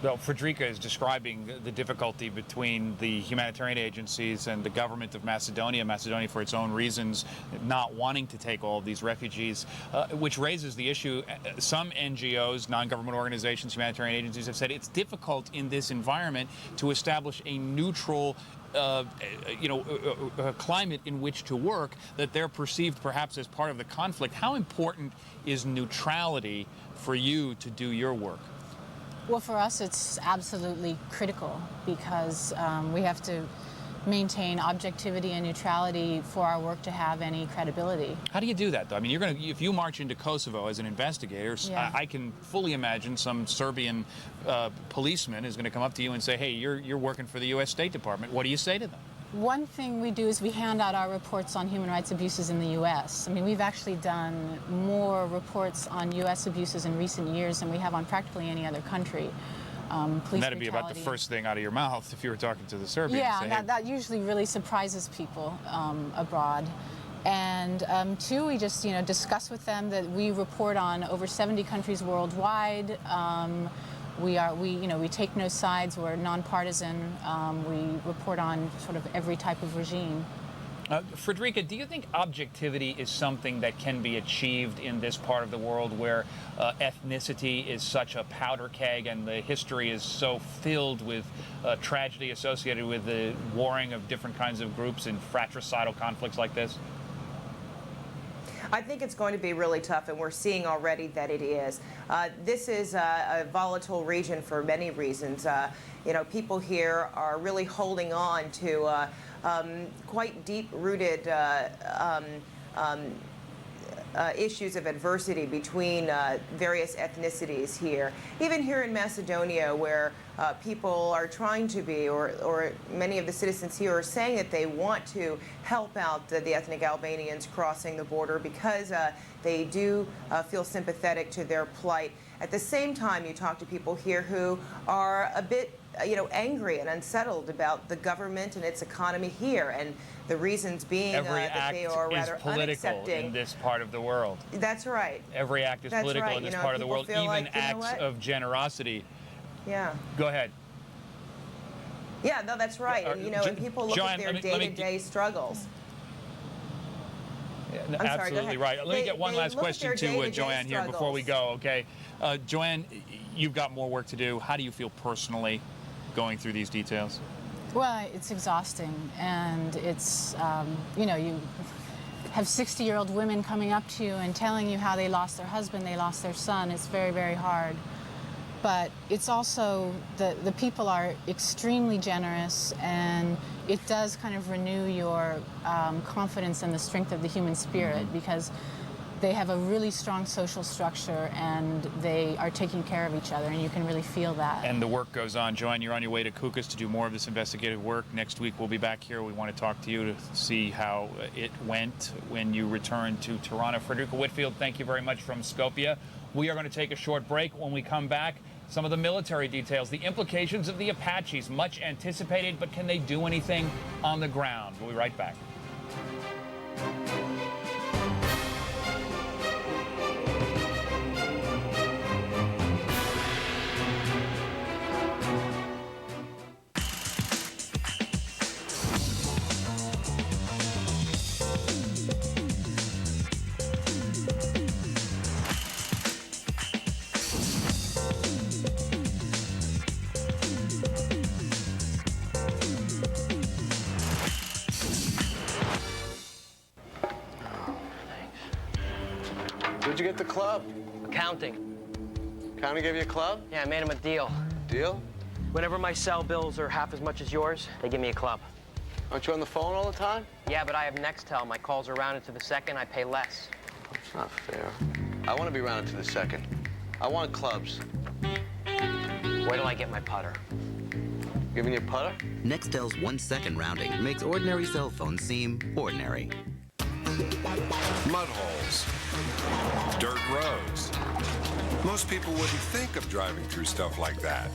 Well, Frederica is describing the difficulty between the humanitarian agencies and the government of Macedonia, Macedonia for its own reasons, not wanting to take all of these refugees, which raises the issue. Some NGOs, non-government organizations, humanitarian agencies have said it's difficult in this environment to establish a neutral climate in which to work, that they're perceived perhaps as part of the conflict. How important is neutrality for you to do your work? Well, for us, it's absolutely critical because we have to maintain objectivity and neutrality for our work to have any credibility. How do you do that, though? I mean, if you march into Kosovo as an investigator, I can fully imagine some Serbian policeman is going to come up to you and say, hey, you're working for the U.S. State Department. What do you say to them? One thing we do is we hand out our reports on human rights abuses in the U.S. I mean, we've actually done more reports on U.S. abuses in recent years than we have on practically any other country. And that'd be about the first thing out of your mouth if you were talking to the Serbians. Yeah, say, hey, that usually really surprises people abroad. And two, we just discuss with them that we report on over 70 countries worldwide. We take no sides. We're nonpartisan. We report on sort of every type of regime. Frederica, do you think objectivity is something that can be achieved in this part of the world where ethnicity is such a powder keg and the history is so filled with tragedy associated with the warring of different kinds of groups in fratricidal conflicts like this? I think it's going to be really tough, and we're seeing already that it is. This is a volatile region for many reasons. People here are really holding on to quite deep-rooted issues of adversity between various ethnicities here. Even here in Macedonia, where people are trying to be, or many of the citizens here are saying that they want to help out the ethnic Albanians crossing the border because they do feel sympathetic to their plight. At the same time, you talk to people here who are a bit angry and unsettled about the government and its economy here, and the reasons being that they are rather unaccepting in this part of the world. That's right. Every act is political in this part of the world, even acts of generosity. Yeah. Go ahead. Yeah, no, that's right. And and people look Joanne, at their day-to-day struggles. I'm Absolutely sorry, right. Let me get one last question to Joanne here before we go, okay? Joanne, you've got more work to do. How do you feel personally going through these details? Well, it's exhausting, and it's, you have 60-year-old women coming up to you and telling you how they lost their husband, they lost their son. It's very, very hard. But it's also, the people are extremely generous, and it does kind of renew your confidence in the strength of the human spirit, because they have a really strong social structure and they are taking care of each other, and you can really feel that. And the work goes on. Joanne, you're on your way to Kukas to do more of this investigative work. Next week we'll be back here. We want to talk to you to see how it went when you return to Tirana. Frederica Whitfield, thank you very much from Skopje. We are going to take a short break. When we come back, some of the military details, the implications of the Apaches, much anticipated, but can they do anything on the ground? We'll be right back. Where'd you get the club? Accounting. County gave you a club? Yeah, I made him a deal. Deal? Whenever my cell bills are half as much as yours, they give me a club. Aren't you on the phone all the time? Yeah, but I have Nextel. My calls are rounded to the second. I pay less. It's not fair. I want to be rounded to the second. I want clubs. Where do I get my putter? Giving you a putter? Nextel's 1 second rounding makes ordinary cell phones seem ordinary. Mud holes, dirt roads. Most people wouldn't think of driving through stuff like that.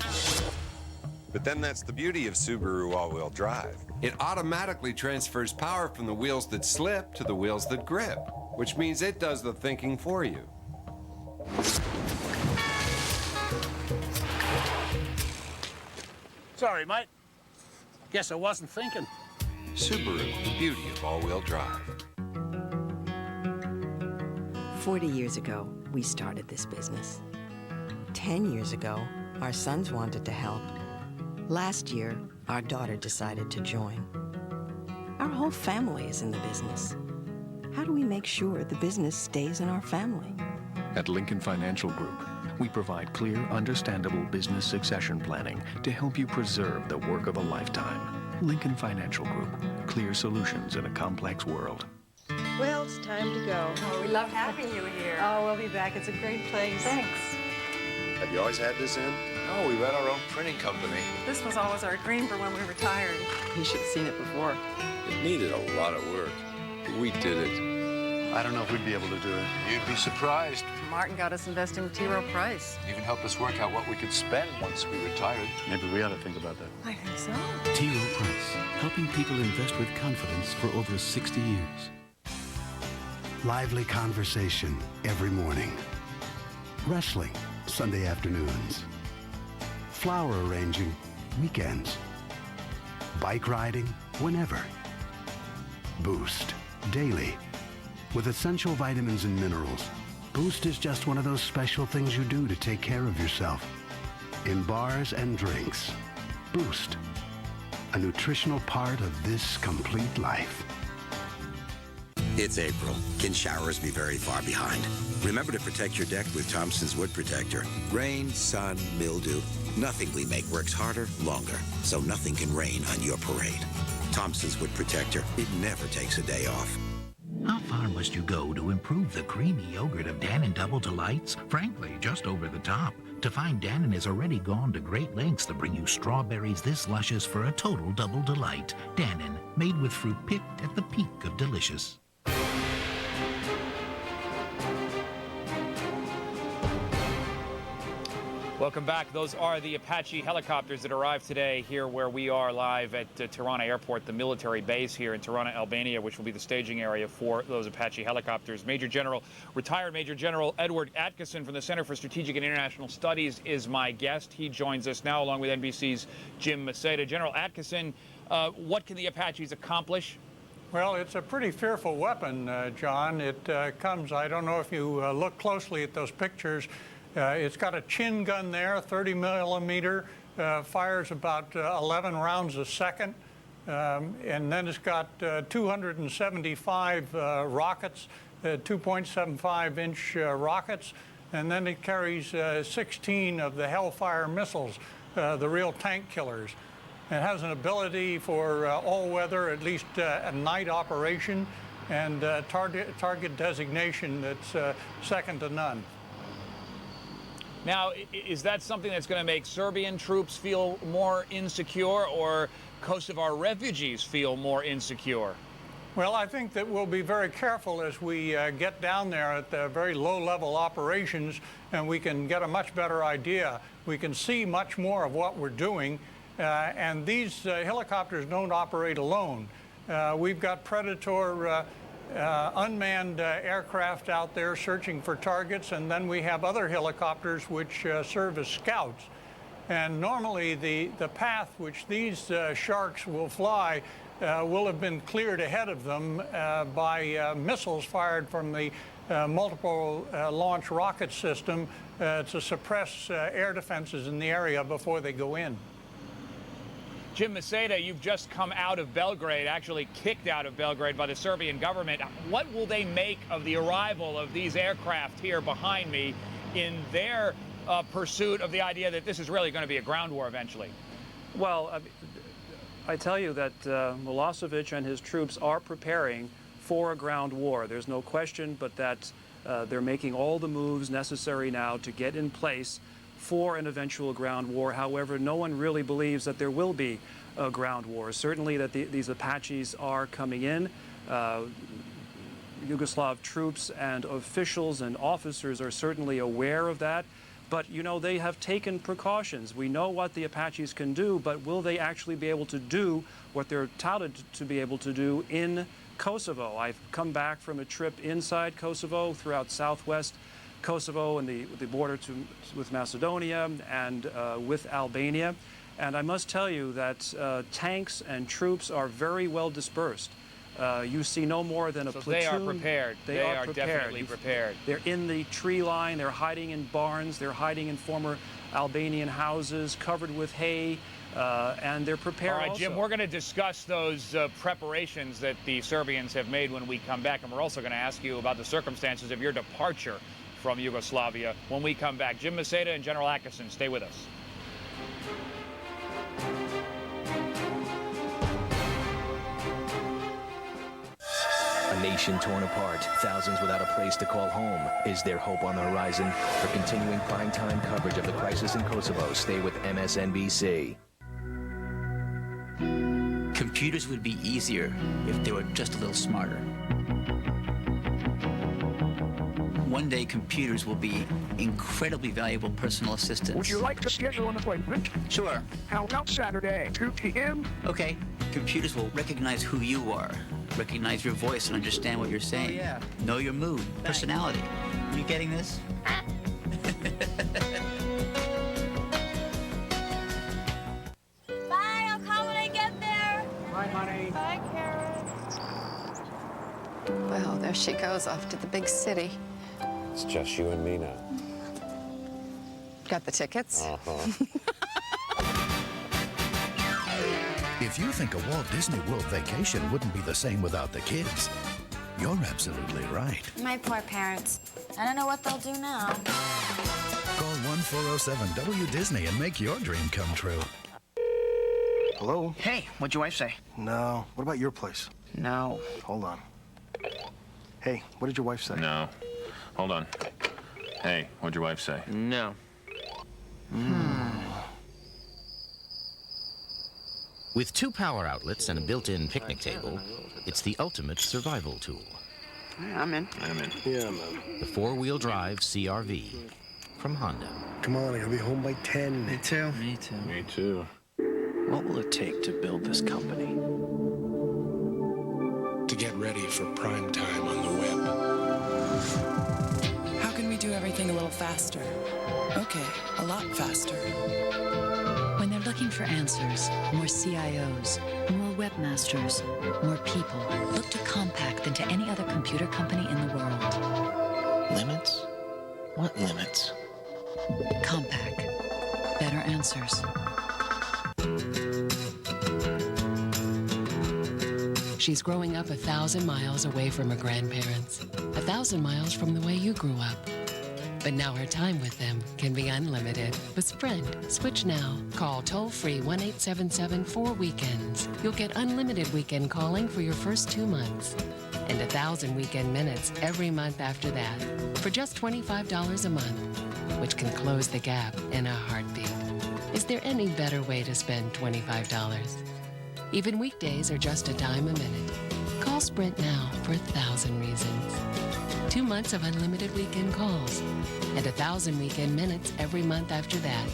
But then that's the beauty of Subaru all-wheel drive. It automatically transfers power from the wheels that slip to the wheels that grip, which means it does the thinking for you. Sorry, mate. Guess I wasn't thinking. Subaru, the beauty of all-wheel drive. 40 years ago, we started this business. 10 years ago, our sons wanted to help. Last year, our daughter decided to join. Our whole family is in the business. How do we make sure the business stays in our family? At Lincoln Financial Group, we provide clear, understandable business succession planning to help you preserve the work of a lifetime. Lincoln Financial Group, clear solutions in a complex world. Well, it's time to go. Oh, we love having you here. Oh, we'll be back. It's a great place. Thanks. Have you always had this in? Oh, we ran our own printing company. This was always our dream for when we retired. You should have seen it before. It needed a lot of work, but we did it. I don't know if we'd be able to do it. You'd be surprised. Martin got us investing with T. Rowe Price. Even helped us work out what we could spend once we retired. Maybe we ought to think about that. I think so. T. Rowe Price, helping people invest with confidence for over 60 years. Lively conversation every morning. Wrestling, Sunday afternoons. flower arranging, weekends. Bike riding, whenever. Boost, daily. With essential vitamins and minerals, Boost is just one of those special things you do to take care of yourself. In bars and drinks, Boost, a nutritional part of this complete life. It's April. Can showers be very far behind? Remember to protect your deck with Thompson's Wood Protector. Rain, sun, mildew. Nothing we make works harder, longer, so nothing can rain on your parade. Thompson's Wood Protector. It never takes a day off. How far must you go to improve the creamy yogurt of Dannon Double Delights? Frankly, just over the top. To find Dannon has already gone to great lengths to bring you strawberries this luscious for a total double delight. Dannon, made with fruit picked at the peak of delicious. Welcome back. Those are the Apache helicopters that arrived today here where we are live at Tirana Airport, the military base here in Tirana, Albania, which will be the staging area for those Apache helicopters. Retired Major General Edward Atkinson from the Center for Strategic and International Studies is my guest. He joins us now along with NBC's Jim Maceda. General Atkinson, what can the Apaches accomplish? Well, it's a pretty fearful weapon, John. It comes, I don't know if you look closely at those pictures, it's got a chin gun there, 30 millimeter, fires about 11 rounds a second, and then it's got 275 rockets, 2.75-inch rockets, and then it carries 16 of the Hellfire missiles, the real tank killers. It has an ability for all-weather, at least a night operation, and target designation that's second to none. Now, is that something that's going to make Serbian troops feel more insecure or Kosovar refugees feel more insecure? Well, I think that we'll be very careful as we get down there at the very low-level operations, and we can get a much better idea. We can see much more of what we're doing, and these helicopters don't operate alone. We've got Predator unmanned aircraft out there searching for targets, and then we have other helicopters which serve as scouts. And normally the path which these sharks will fly will have been cleared ahead of them by missiles fired from the multiple launch rocket system to suppress air defenses in the area before they go in. Jim Maceda, you've just come out of Belgrade, actually kicked out of Belgrade by the Serbian government. What will they make of the arrival of these aircraft here behind me in their pursuit of the idea that this is really going to be a ground war eventually? Well, I tell you that Milosevic and his troops are preparing for a ground war. There's no question but that they're making all the moves necessary now to get in place for an eventual ground war. However, no one really believes that there will be a ground war. Certainly that these Apaches are coming in. Yugoslav troops and officials and officers are certainly aware of that. But, you know, they have taken precautions. We know what the Apaches can do, but will they actually be able to do what they're touted to be able to do in Kosovo? I've come back from a trip inside Kosovo, throughout southwest Kosovo and the border with Macedonia and with Albania. And I must tell you that tanks and troops are very well dispersed. You see no more than a platoon. They are prepared. They are prepared. definitely prepared. They're in the tree line. They're hiding in barns. They're hiding in former Albanian houses covered with hay. And they're prepared. All right, also. Jim, we're going to discuss those preparations that the Serbians have made when we come back. And we're also going to ask you about the circumstances of your departure from Yugoslavia when we come back. Jim Maceda and General Atkinson, stay with us. A nation torn apart, thousands without a place to call home. Is there hope on the horizon? For continuing primetime coverage of the crisis in Kosovo, stay with MSNBC. Computers would be easier if they were just a little smarter. One day, computers will be incredibly valuable personal assistants. Would you like to schedule an appointment? Sure. How about Saturday, 2 p.m.? Okay. Computers will recognize who you are, recognize your voice, and understand what you're saying. Oh, yeah. Know your mood, personality. You getting this? Oh, there she goes off to the big city. It's just you and me now. Got the tickets? Uh-huh. If you think a Walt Disney World vacation wouldn't be the same without the kids, you're absolutely right. My poor parents. I don't know what they'll do now. Call 1-407-WDisney and make your dream come true. Hello? Hey, what'd your wife say? No. What about your place? No. Hold on. Hey, what did your wife say? No. Hold on. Hey, what'd your wife say? No. With 2 power outlets and a built-in picnic table, it's the ultimate survival tool. I'm in. I'm in. Yeah, I'm in. The 4-wheel drive CR-V from Honda. Come on, I gotta be home by 10. Me too. Me too. What will it take to build this company? To get ready for prime time on the web. How can we do everything a little faster? Okay, a lot faster. When they're looking for answers, more CIOs, more webmasters, more people, look to Compaq than to any other computer company in the world. Limits? What limits? Compaq. Better answers. She's growing up 1,000 miles away from her grandparents, 1,000 miles from the way you grew up. But now her time with them can be unlimited. With Sprint, switch now. Call toll-free 1-877-4-WEEKENDS. You'll get unlimited weekend calling for your first 2 months. And 1,000 weekend minutes every month after that for just $25 a month, which can close the gap in a heartbeat. Is there any better way to spend $25? Even weekdays are just $0.10 a minute. Call Sprint now for 1,000 reasons. 2 months of unlimited weekend calls and 1,000 weekend minutes every month after that,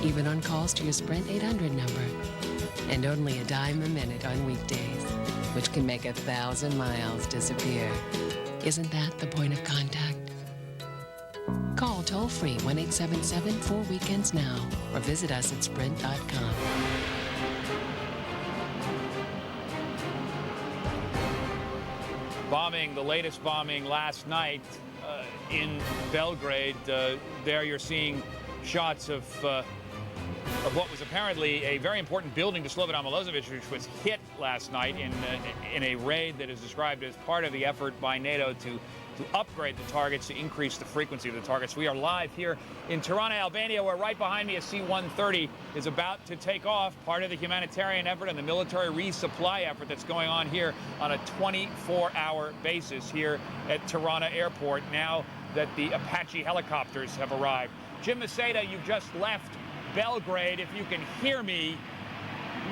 even on calls to your Sprint 800 number. And only $0.10 a minute on weekdays, which can make 1,000 miles disappear. Isn't that the point of contact? Call toll-free 1-877-4-WEEKENDS now or visit us at sprint.com. Bombing, the latest bombing last night in Belgrade. There you're seeing shots of what was apparently a very important building to Slobodan Milosevic, which was hit last night in a raid that is described as part of the effort by NATO to upgrade the targets, to increase the frequency of the targets. We are live here in Tirana, Albania, where right behind me a C-130 is about to take off, part of the humanitarian effort and the military resupply effort that's going on here on a 24-hour basis here at Tirana Airport, now that the Apache helicopters have arrived. Jim Maceda, you've just left Belgrade. If you can hear me,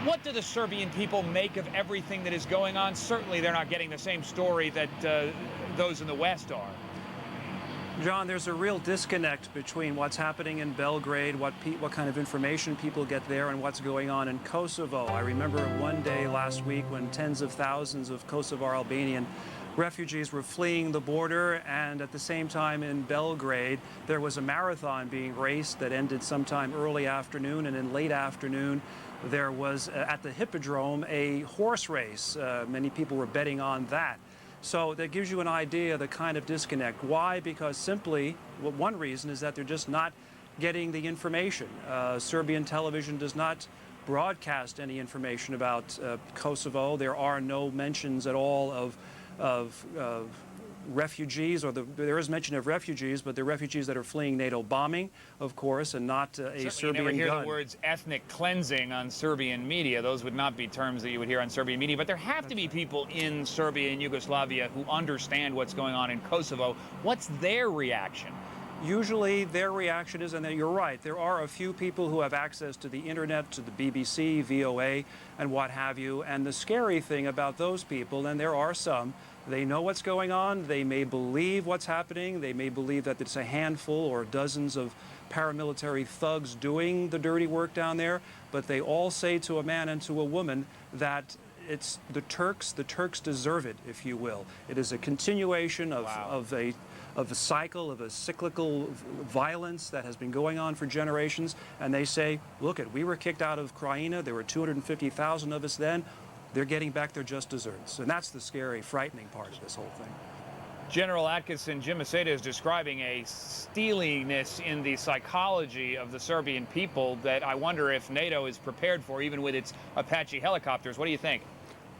what do the Serbian people make of everything that is going on? Certainly they're not getting the same story that those in the West are. John, there's a real disconnect between what's happening in Belgrade, what kind of information people get there, and what's going on in Kosovo. I remember one day last week when tens of thousands of Kosovar Albanian refugees were fleeing the border, and at the same time in Belgrade there was a marathon being raced that ended sometime early afternoon, and in late afternoon there was at the Hippodrome a horse race. Many people were betting on that. So that gives you an idea of the kind of disconnect. Why? Because simply, well, one reason is that they're just not getting the information. Serbian television does not broadcast any information about Kosovo. There are no mentions at all of refugees, or there is mention of refugees, but they're refugees that are fleeing NATO bombing, of course, and not a Serbian you never hear gun. the words ethnic cleansing on Serbian media. Those would not be terms that you would hear on Serbian media, but there have to be people in Serbia and Yugoslavia who understand what's going on in Kosovo. What's their reaction? Usually their reaction is, and you're right, there are a few people who have access to the internet, to the BBC, VOA, and what have you, and the scary thing about those people, and there are some, they know what's going on, they may believe what's happening, they may believe that it's a handful or dozens of paramilitary thugs doing the dirty work down there, but they all say to a man and to a woman that it's the Turks deserve it, if you will. It is a continuation of a cycle, of a cyclical violence that has been going on for generations, and they say, look, we were kicked out of Krajina, there were 250,000 of us then, they're getting back their just desserts. And that's the scary, frightening part of this whole thing. General Atkinson, Jim Maceda is describing a steeliness in the psychology of the Serbian people that I wonder if NATO is prepared for, even with its Apache helicopters. What do you think?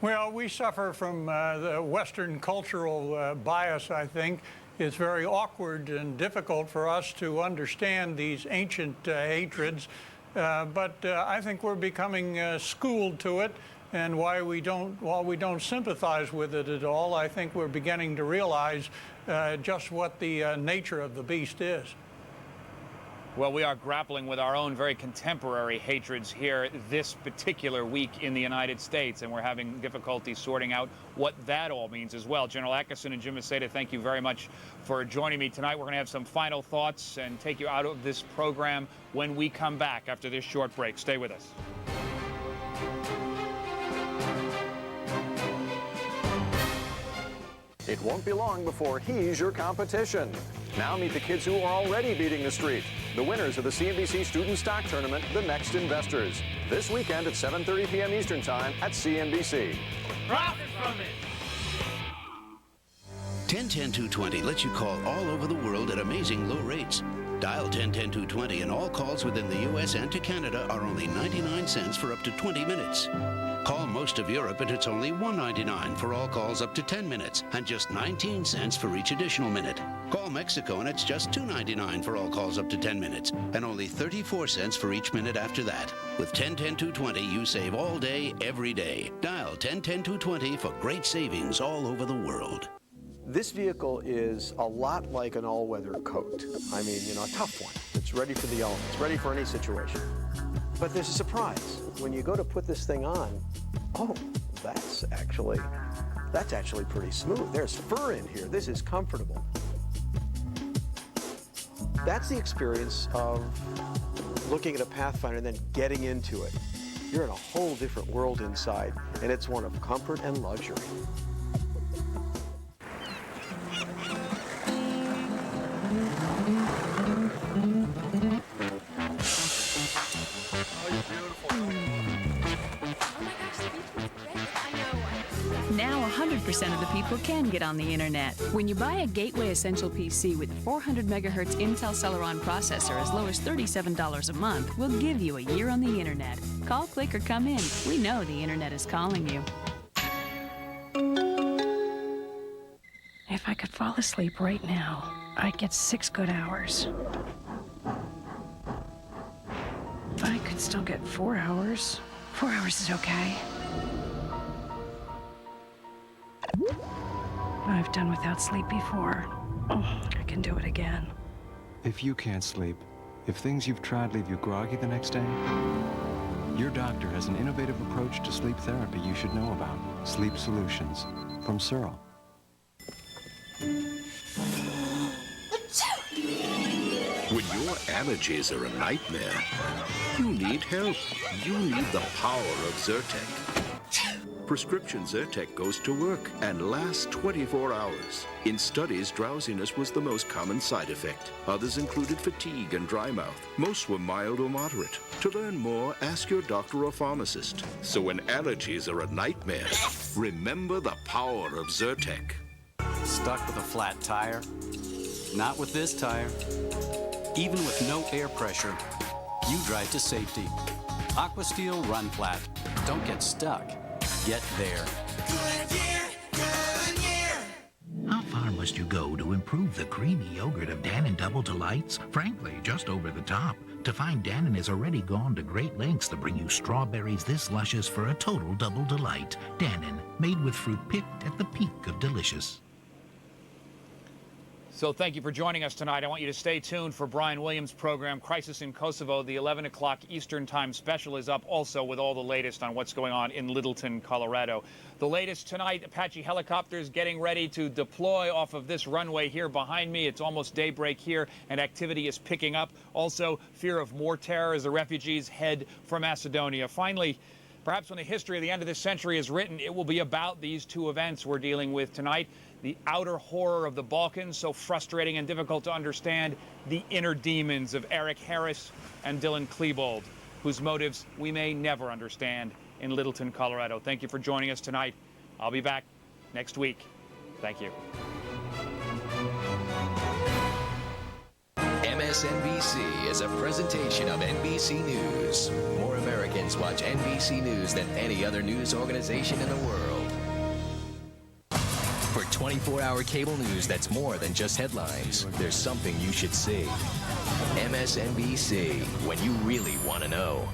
Well, we suffer from the Western cultural bias, I think. It's very awkward and difficult for us to understand these ancient hatreds, but I think we're becoming schooled to it. And while we don't sympathize with it at all, I think we're beginning to realize just what the nature of the beast is. Well, we are grappling with our own very contemporary hatreds here this particular week in the United States, and we're having difficulty sorting out what that all means as well. General Atkinson and Jim Maceda, thank you very much for joining me tonight. We're going to have some final thoughts and take you out of this program when we come back after this short break. Stay with us. It won't be long before he's your competition. Now meet the kids who are already beating the streak. The winners of the CNBC Student Stock Tournament, The Next Investors. This weekend at 7:30 p.m. Eastern Time at CNBC. Profit from it. 10-10-220 lets you call all over the world at amazing low rates. Dial 10-10-220 and all calls within the U.S. and to Canada are only 99 cents for up to 20 minutes. Call most of Europe and it's only $1.99 for all calls up to 10 minutes and just 19 cents for each additional minute. Call Mexico and it's just $2.99 for all calls up to 10 minutes and only 34 cents for each minute after that. With 10-10-220, you save all day, every day. Dial 10-10-220 for great savings all over the world. This vehicle is a lot like an all-weather coat. I mean, you know, a tough one. It's ready for the elements, ready for any situation. But there's a surprise. When you go to put this thing on, oh, that's actually pretty smooth. There's fur in here. This is comfortable. That's the experience of looking at a Pathfinder and then getting into it. You're in a whole different world inside, and it's one of comfort and luxury. Now 100% of the people can get on the internet. When you buy a Gateway Essential PC with 400 megahertz Intel Celeron processor as low as $37 a month, we'll give you a year on the internet. Call, click, or come in. We know the internet is calling you. If I could fall asleep right now, I'd get 6 good hours. If I could still get 4 hours, 4 hours is okay. I've done without sleep before. Oh, I can do it again. If you can't sleep, if things you've tried leave you groggy the next day, your doctor has an innovative approach to sleep therapy you should know about. Sleep Solutions from Searle. When your allergies are a nightmare, you need help. You need the power of Zyrtec. Prescription Zyrtec goes to work and lasts 24 hours. In studies, drowsiness was the most common side effect. Others included fatigue and dry mouth. Most were mild or moderate. To learn more, ask your doctor or pharmacist. So when allergies are a nightmare, remember the power of Zyrtec. Stuck with a flat tire? Not with this tire. Even with no air pressure, you drive to safety. Aquasteel Run Flat. Don't get stuck. Get there. How far must you go to improve the creamy yogurt of Dannon Double Delights? Frankly, just over the top. To find Dannon has already gone to great lengths to bring you strawberries this luscious for a total double delight. Dannon, made with fruit picked at the peak of delicious. So thank you for joining us tonight. I want you to stay tuned for Brian Williams' program, Crisis in Kosovo. The 11 o'clock Eastern Time special is up also with all the latest on what's going on in Littleton, Colorado. The latest tonight, Apache helicopters getting ready to deploy off of this runway here behind me. It's almost daybreak here, and activity is picking up. Also, fear of more terror as the refugees head for Macedonia. Finally, perhaps when the history of the end of this century is written, it will be about these two events we're dealing with tonight. The outer horror of the Balkans, so frustrating and difficult to understand. The inner demons of Eric Harris and Dylan Klebold, whose motives we may never understand in Littleton, Colorado. Thank you for joining us tonight. I'll be back next week. Thank you. MSNBC is a presentation of NBC News. More Americans watch NBC News than any other news organization in the world. For 24-hour cable news that's more than just headlines, there's something you should see. MSNBC, when you really want to know.